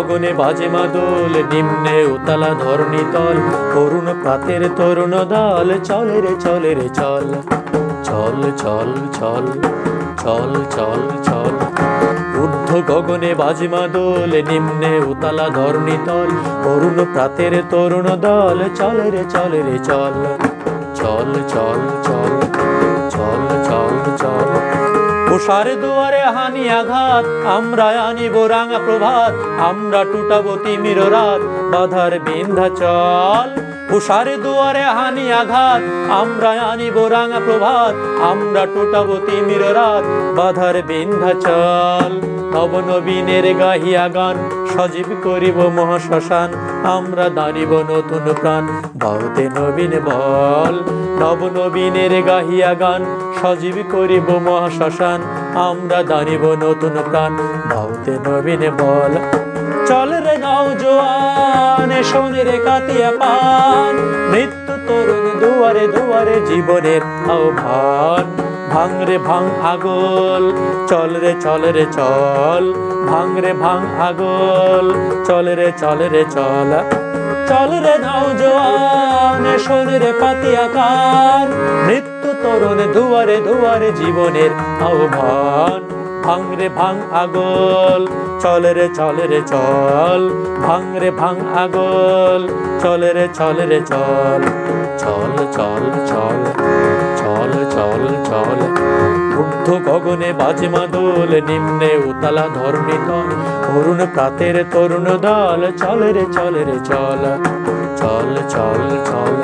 গগনে বাজে মাদল, নিম্নে উতলা ধরণী তল, তরুণ প্রাতের তরুণ দল, চলে রে চলে রে চল, চল চল চল চল চল চল। ঊর্ধ্ব গগনে বাজে মাদল, নিম্নে উতলা ধরণী তল, তরুণ প্রাতের তরুণ দল, চলে রে চলে রে চল, চল চল চল চল চল চল। উষার দুয়ারে হানি আঘাত, আমরা আনিব রাঙা প্রভাত, আমরা টুটাবো তিমির রাত, বাধার বিন্ধ্যাচল। উষার দুয়ারে হানি আঘাত, আমরা আনিব রাঙা প্রভাত, আমরা টুটাবো তিমির রাত, বাধার বিন্ধ্যাচল। নবনবীনের গাহিয়া গান, সজীব করিব মহাশ্মশান, আমরা দাঁড়িব নতুন প্রাণ, বাউতে নবীন বল। নবনবীনের গাহিয়া গান, সজীব করিব মহাশ্মশান, আমরা দাঁড়িব নতুন প্রাণ, বাউতে নবীন বল। চল রে নওজোয়ান, শোন রে কাতিয়া পান, মৃত্যু তরুণ দুয়ারে দুয়ারে জীবনের আহ্বান। ভাঙ রে ভাঙ আগল, চল রে চল রে চল, ভাঙ রে ভাঙ আগল, চল রে চল রে চল। চল রে নওজোয়ান, শোন রে কাতিয়া কান, মৃত্যু তরুণ দুয়ারে দুয়ারে জীবনের আহ্বান। ভাঙ রে ভাঙ আগল, চল রে চল রে চল, ভাঙ রে ভাঙ আগল, চল রে চল রে চল, চল চল চল চল চল চল। ঊর্ধ্ব গগনে বাজে মাদল, নিম্নে উতলা ধরণী তল, তরুণ প্রাতের তরুণ দল, চল রে চল রে চল, চল চল চল।